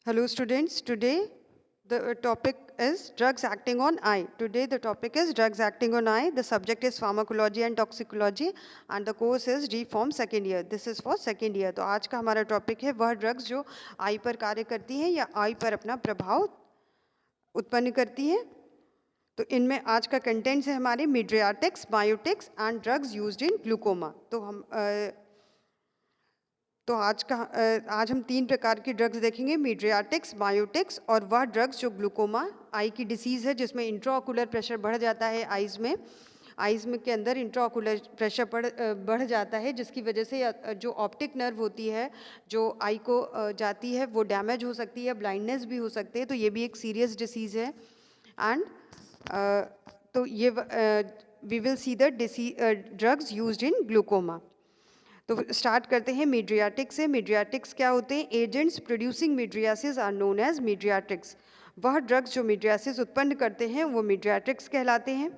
Hello students, today the topic is drugs acting on eye. Today the topic is drugs acting on eye. The subject is pharmacology and toxicology and the course is D-Pharm second year. This is for second year. तो आज का हमारा topic है वह drugs जो आई पर कार्य करती हैं या आई पर अपना प्रभाव उत्पन्न करती हैं। तो इनमें आज का कंटेंट्स है हमारे mydriatics, biotics and drugs used in glaucoma. तो आज हम 3 प्रकार की ड्रग्स देखेंगे, मीड्रियाटिक्स, बायोटिक्स और वह ड्रग्स जो ग्लूकोमा आई की डिसीज़ है जिसमें इंट्राओकुलर प्रेशर बढ़ जाता है आइज़ में के अंदर इंट्राओकुलर प्रेशर बढ़ जाता है, जिसकी वजह से जो ऑप्टिक नर्व होती है जो आई को जाती है वो डैमेज हो सकती है, ब्लाइंडनेस भी हो सकती है। तो ये भी एक सीरियस डिसीज़ है। एंड तो ये we will see the drugs used in glaucoma. तो स्टार्ट करते हैं मीड्रियाटिक्स से। मीड्रियाटिक्स क्या होते हैं? Agents producing mydriasis are known as mydriatics. वह ड्रग्स जो मीड्रियासिस उत्पन्न करते हैं वो मीड्रियाटिक्स कहलाते हैं।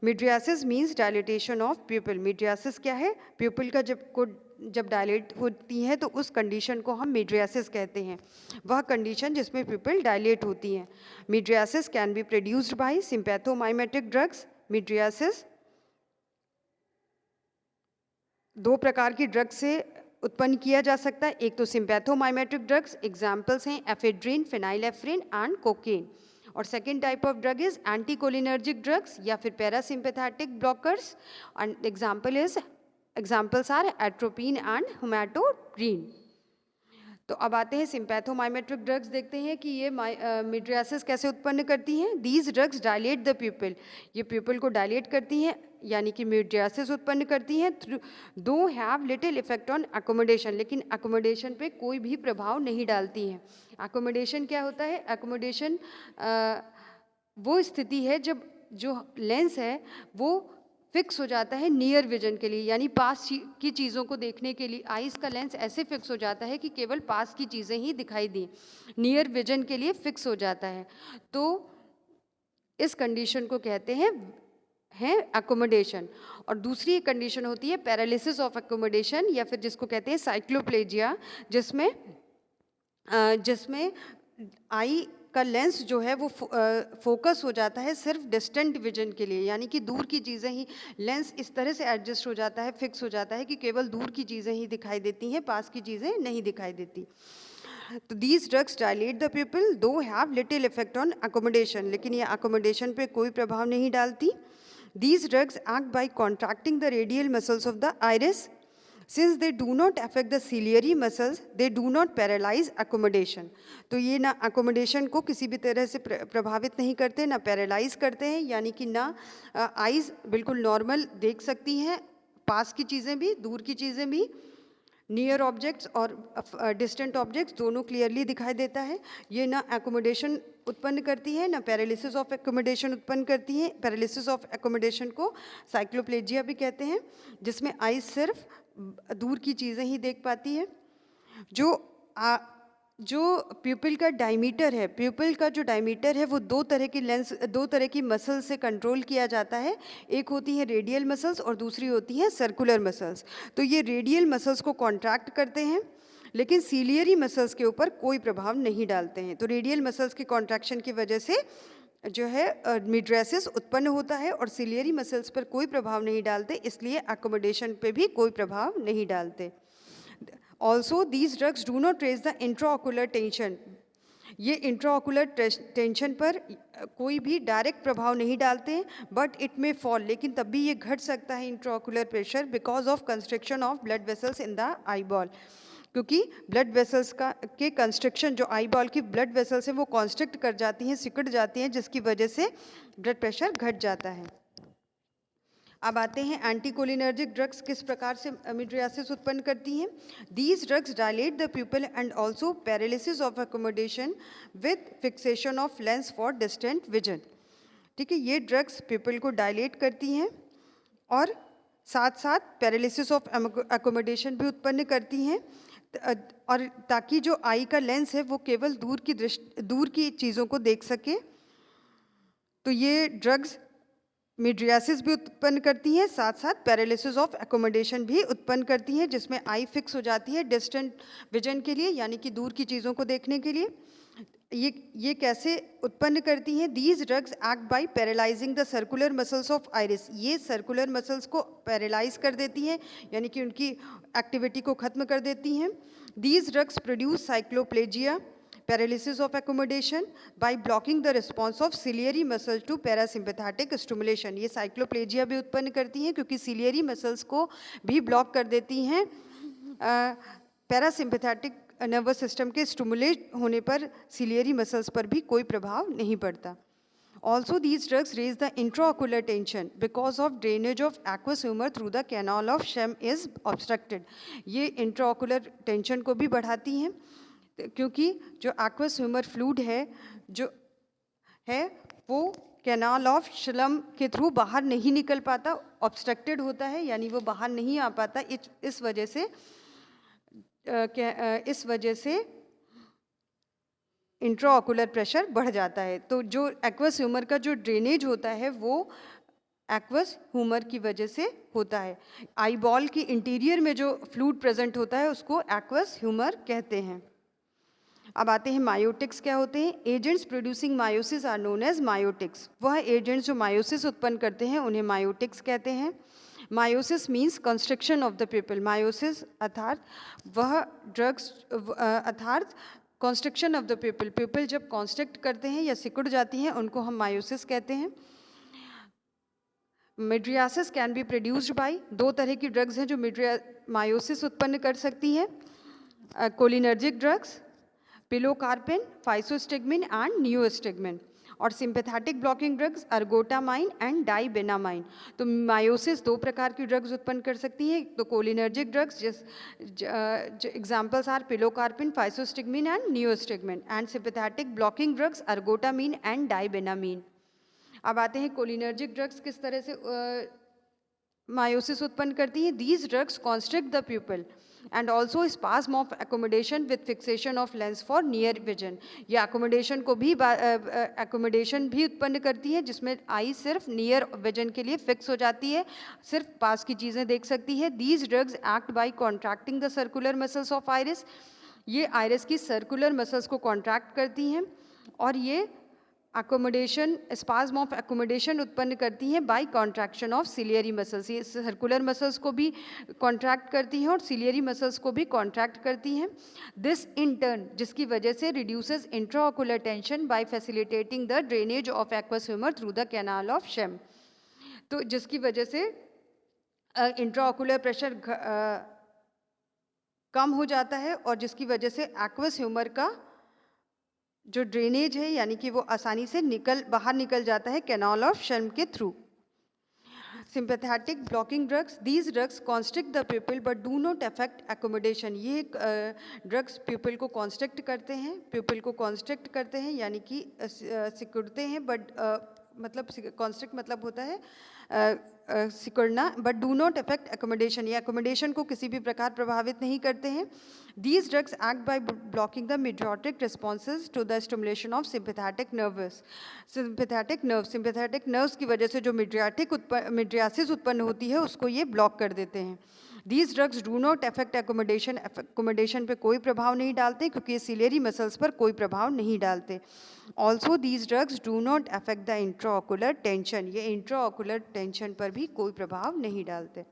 मीड्रियासिस मीन्स डायलिटेशन ऑफ प्यूपिल। मीड्रियासिस क्या है? प्यूपिल का जब डायलेट होती है तो उस कंडीशन को हम मीड्रियासिस कहते हैं, वह कंडीशन जिसमें प्यूपिल डायलेट होती हैं। Mydriasis can be produced by sympathomimetic drugs. Mydriasis 2 प्रकार की ड्रग्स से उत्पन्न किया जा सकता है। एक तो सिंपैथोमाइमेटिक ड्रग्स, एग्जाम्पल्स हैं एफेड्रिन, फिनाइलेफ्रिन एंड कोकेन। और second type of drug is anticholinergic drugs या फिर parasympathetic blockers and examples are atropine and homatropine. तो अब आते हैं सिंपैथोमाइमेट्रिक ड्रग्स, देखते हैं कि ये मिड्रियासिस कैसे उत्पन्न करती हैं। These drugs dilate the प्यूपिल। ये प्यूपिल को डायलेट करती हैं यानी कि मिड्रियासिस उत्पन्न करती हैं। दो have little effect on accommodation, लेकिन अकोमोडेशन पे कोई भी प्रभाव नहीं डालती हैं। अकोमोडेशन क्या होता है? अकोमोडेशन वो स्थिति है जब जो लेंस है वो फिक्स हो जाता है नियर विजन के लिए, यानी पास की चीज़ों को देखने के लिए आइज़ का लेंस ऐसे फिक्स हो जाता है कि केवल पास की चीज़ें ही दिखाई दें, नियर विजन के लिए फिक्स हो जाता है। तो इस कंडीशन को कहते हैं अकोमोडेशन। और दूसरी एक कंडीशन होती है पैरालिसिस ऑफ अकोमोडेशन या फिर जिसको कहते हैं साइक्लोप्लेजिया, जिसमें आई का लेंस जो है वो फोकस हो जाता है सिर्फ डिस्टेंट विजन के लिए, यानी कि दूर की चीज़ें ही, लेंस इस तरह से एडजस्ट हो जाता है, फिक्स हो जाता है कि केवल दूर की चीज़ें ही दिखाई देती हैं, पास की चीज़ें नहीं दिखाई देती। तो these drugs dilate the pupil though have little effect on accommodation, लेकिन ये अकोमोडेशन पे कोई प्रभाव नहीं डालती। These drugs act by contracting the radial muscles of the iris. Since they do not affect the ciliary muscles, they do not paralyze accommodation. तो ये ना accommodation को किसी भी तरह से प्रभावित नहीं करते, ना पैरालाइज करते हैं, यानी कि ना आइज़ बिल्कुल नॉर्मल देख सकती हैं, पास की चीज़ें भी, दूर की चीज़ें भी, नियर ऑब्जेक्ट्स और डिस्टेंट ऑब्जेक्ट्स दोनों क्लियरली दिखाई देता है। ये ना एकोमोडेशन उत्पन्न करती है ना पैरालिसिस ऑफ एकोमोडेशन उत्पन्न करती है। पैरालिसिस ऑफ एकोमोडेशन को साइक्लोप्लेजिया भी कहते हैं, जिसमें आई सिर्फ दूर की चीज़ें ही देख पाती है। जो प्यूपिल का डायमीटर है, प्यूपिल का जो डायमीटर है वो दो तरह की मसल्स से कंट्रोल किया जाता है। एक होती है रेडियल मसल्स और दूसरी होती है सर्कुलर मसल्स। तो ये रेडियल मसल्स को कॉन्ट्रैक्ट करते हैं लेकिन सीलियरी मसल्स के ऊपर कोई प्रभाव नहीं डालते हैं। तो रेडियल मसल्स की कॉन्ट्रैक्शन की वजह से जो है मिड्रियासिस उत्पन्न होता है और सीलियरी मसल्स पर कोई प्रभाव नहीं डालते, इसलिए अकोमोडेशन पे भी कोई प्रभाव नहीं डालते। Also these drugs do not raise the intraocular tension. ये इंट्राओकुलर टेंशन पर कोई भी डायरेक्ट प्रभाव नहीं डालते, बट इट में फॉल, लेकिन तब भी ये घट सकता है intraocular pressure because of constriction of blood vessels in the eye ball. क्योंकि ब्लड वेसल्स के कंस्ट्रक्शन, जो आई बॉल की ब्लड वेसल्स हैं वो कॉन्स्ट्रिक्ट कर जाती हैं, सिकुड़ जाती हैं, जिसकी वजह से ब्लड प्रेशर घट जाता है। अब आते हैं एंटीकोलिनर्जिक ड्रग्स किस प्रकार से मिड्रियासिस उत्पन्न करती हैं। These drugs dilate the प्यूपिल and also paralysis of accommodation with fixation of lens for distant vision. ठीक है, ये ड्रग्स प्यूपिल को डायलेट करती हैं और साथ साथ पैरालिसिस ऑफ अकोमोडेशन भी उत्पन्न करती हैं, और ताकि जो आई का लेंस है वो केवल दूर की चीज़ों को देख सके। तो ये ड्रग्स मिड्रियासिस भी उत्पन्न करती हैं, साथ साथ पैरालिसिस ऑफ एकोमोडेशन भी उत्पन्न करती हैं, जिसमें आई फिक्स हो जाती है डिस्टेंट विजन के लिए, यानी कि दूर की चीज़ों को देखने के लिए। ये कैसे उत्पन्न करती हैं? These drugs act by paralysing the circular muscles of iris. ये सर्कुलर मसल्स को पैरालाइज कर देती हैं, यानी कि उनकी एक्टिविटी को खत्म कर देती हैं। These drugs produce cycloplegia, paralysis of accommodation by blocking the response of ciliary muscle to parasympathetic stimulation. ये साइक्लोप्लेजिया भी उत्पन्न करती हैं क्योंकि सिलियरी मसल्स को भी ब्लॉक कर देती हैं। पैरासिम्पैथेटिक नर्वस सिस्टम के स्टिमुलेट होने पर सिलियरी मसल्स पर भी कोई प्रभाव नहीं पड़ता। Also, these drugs raise the intraocular tension because of drainage of aqueous humor through the canal of Schlemm is obstructed. ये इंट्राओकुलर टेंशन को भी बढ़ाती हैं क्योंकि जो aqueous humor fluid है जो है वो कैनाल ऑफ श्लम के थ्रू बाहर नहीं निकल पाता, ऑब्स्ट्रक्टेड होता है, यानी वो बाहर नहीं आ पाता। इस वजह से इंट्राओकुलर प्रेशर बढ़ जाता है। तो जो एक्वस ह्यूमर का जो ड्रेनेज होता है वो एक्वस ह्यूमर की वजह से होता है। आई बॉल की इंटीरियर में जो फ्लूइड प्रेजेंट होता है उसको एक्वस ह्यूमर कहते हैं। अब आते हैं मायोटिक्स क्या होते हैं। Agents producing miosis are known as miotics. वह एजेंट्स जो मायोसिस उत्पन्न करते हैं उन्हें मायोटिक्स कहते हैं। Miosis means constriction of the pupil. Miosis अर्थात वह ड्रग्स अर्थात constriction of the pupil. Pupil जब कॉन्स्ट्रक्ट करते हैं या सिकुड़ जाती हैं उनको हम मायोसिस कहते हैं। Mydriasis can be produced bye, दो तरह की ड्रग्स हैं जो मायोसिस उत्पन्न कर सकती हैं। Cholinergic drugs pilocarpine, physostigmine and neostigmine. और sympathetic blocking drugs ergotamine and dibenamine. तो मायोसिस दो प्रकार की ड्रग्स उत्पन्न कर सकती हैं। तो cholinergic drugs examples are pilocarpine, physostigmine and neostigmine. And sympathetic blocking drugs ergotamine and dibenamine. अब आते हैं कोलिनर्जिक ड्रग्स किस तरह से मायोसिस उत्पन्न करती हैं। These drugs constrict the pupal and also spasm of accommodation with fixation of lens for near vision. ये एकोमोडेशन भी उत्पन्न करती है जिसमें आई सिर्फ नियर विजन के लिए फिक्स हो जाती है, सिर्फ पास की चीज़ें देख सकती है। These drugs act by contracting the circular muscles of iris. ये आइरिस की सर्कुलर मसल्स को कॉन्ट्रैक्ट करती हैं और ये एकोमोडेशन स्पाज्म ऑफ एकोमोडेशन उत्पन्न करती हैं by contraction of ciliary muscles. ये सर्कुलर मसल्स को भी कॉन्ट्रैक्ट करती हैं और सिलियरी मसल्स को भी कॉन्ट्रैक्ट करती हैं। दिस इन टर्न जिसकी वजह से reduces intraocular tension by facilitating the drainage of aqueous humour through the canal of Schlemm. तो जिसकी वजह से इंट्राओकुलर प्रेशर कम हो जाता है और जिसकी वजह से एक्वस ह्यूमर का जो ड्रेनेज है यानी कि वो आसानी से बाहर निकल जाता है कैनाल ऑफ शेम के through. Sympathetic blocking drugs, these drugs constrict the people but do not affect accommodation. ये ड्रग्स पीपल को कॉन्स्ट्रिक्ट करते हैं यानी कि सिकुड़ते हैं, बट मतलब कॉन्स्ट्रिक्ट मतलब होता है सिकुड़ना, but do not affect accommodation. ये एकोमोडेशन को किसी भी प्रकार प्रभावित नहीं करते हैं। These drugs act by blocking the mydriatic responses to the stimulation of sympathetic nerves की वजह से जो मिड्रियासिस उत्पन्न होती है उसको ये ब्लॉक कर देते हैं। These drugs do not affect accommodation पे कोई प्रभाव नहीं डालते क्योंकि ये सिलियरी मसल्स पर कोई प्रभाव नहीं डालते। Also these drugs do not affect the intraocular tension. ये इंट्राओकुलर टेंशन पर भी कोई प्रभाव नहीं डालते।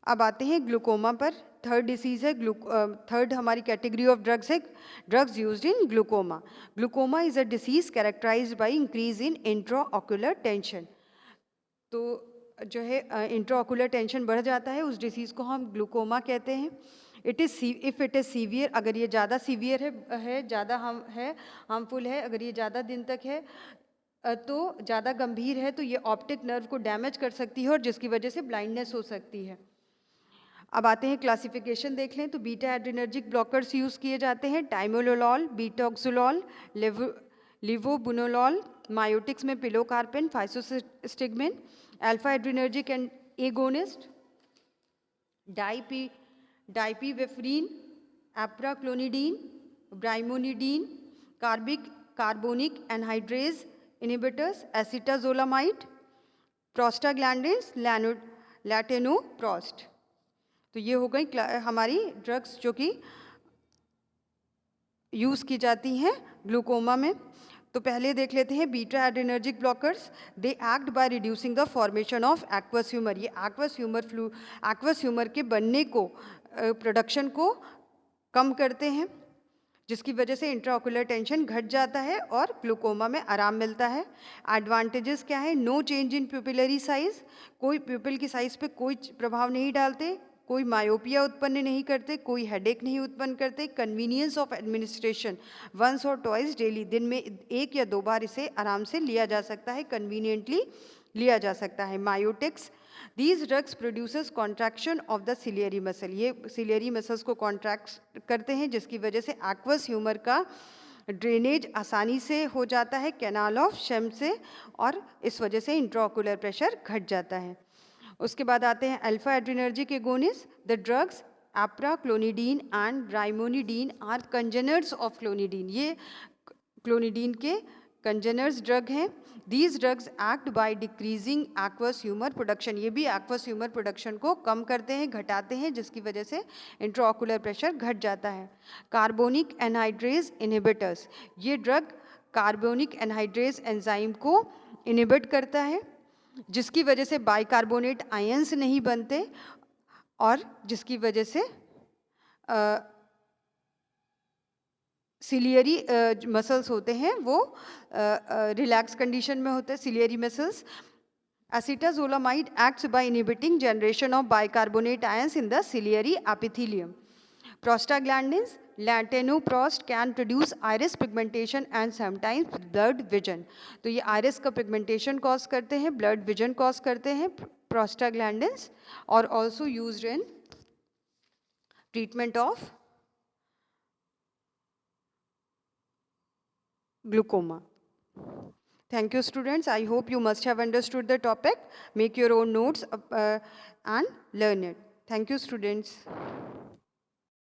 अब आते हैं ग्लूकोमा पर। थर्ड डिसीज़ है थर्ड हमारी कैटेगरी ऑफ ड्रग्स है drugs used in glaucoma. Glaucoma is a disease characterised by increase in intraocular tension. तो जो है इंट्राओकुलर टेंशन बढ़ जाता है, उस डिसीज़ को हम ग्लूकोमा कहते हैं। इफ़ इट इज़ सीवियर, अगर ये ज़्यादा सीवियर है ज़्यादा हार्मफुल है, अगर ये ज़्यादा दिन तक है तो ज़्यादा गंभीर है तो ये ऑप्टिक नर्व को डैमेज कर सकती है और जिसकी वजह से ब्लाइंडनेस हो सकती है। अब आते हैं क्लासिफिकेशन देख लें तो बीटा एड्रिनर्जिक ब्लॉकर्स यूज़ किए जाते हैं, टाइमोलोलॉल, बीटॉक्सोलॉल, लिवोबुनोलॉल। मायोटिक्स में pilocarpine, physostigmine. Alpha adrenergic and agonist dipivefrine, apraclonidine, brimonidine, carbonic anhydrase inhibitors, acetazolamide, prostaglandins, latanoprost. तो ये हो गई हमारी ड्रग्स जो कि यूज़ की जाती हैं ग्लूकोमा में। तो पहले देख लेते हैं beta adrenergic blockers. They act by reducing the formation of aqueous humour. ये एक्वस ह्यूमर के बनने को, प्रोडक्शन को कम करते हैं, जिसकी वजह से इंट्राओकुलर टेंशन घट जाता है और ग्लूकोमा में आराम मिलता है। एडवांटेजेस क्या है? No change in pupillary size, कोई प्यूपिल की साइज पे कोई प्रभाव नहीं डालते, कोई मायोपिया उत्पन्न नहीं करते, कोई हेडेक नहीं उत्पन्न करते। कन्वीनियंस ऑफ एडमिनिस्ट्रेशन, वंस और ट्वाइस डेली, दिन में 1 या 2 बार इसे आराम से लिया जा सकता है, कन्वीनियंटली लिया जा सकता है। Miotics, these drugs produces contraction of the ciliary muscle. ये सिलियरी मसल्स को कॉन्ट्रैक्ट करते हैं, जिसकी वजह से एक्वस ह्यूमर का ड्रेनेज आसानी से हो जाता है कैनाल ऑफ शेम से, और इस वजह से इंट्राओकुलर प्रेशर घट जाता है। उसके बाद आते हैं alpha adrenergic agonist. The drugs apraclonidine and brimonidine are congeners of clonidine. ये क्लोनिडीन के कंजेनर्स ड्रग हैं। These drugs act by decreasing aqueous humour production. ये भी एक्वस ह्यूमर प्रोडक्शन को कम करते हैं, घटाते हैं, जिसकी वजह से इंट्राओकुलर प्रेशर घट जाता है। कार्बोनिक एनहाइड्रेज इनहिबिटर्स, ये ड्रग कार्बोनिक एनहाइड्रेज एंजाइम को इनहिबिट करता है, जिसकी वजह से बाइकार्बोनेट आयंस नहीं बनते, और जिसकी वजह से सिलियरी मसल्स होते हैं वो रिलैक्स कंडीशन में होते हैं, ciliary muscles. Acetazolamide acts by inhibiting generation of bicarbonate ions in the ciliary epithelium. Prostaglandins, latanoprost can produce iris pigmentation and sometimes blurred vision. तो ये आयरिस का पिगमेंटेशन कॉज करते हैं, ब्लड विजन कॉज करते हैं प्रोस्टाग्लैंडिन्स, और also used in treatment of glaucoma. Thank you, students. I hope you must have understood the topic. Make your own notes and learn it. Thank you, students.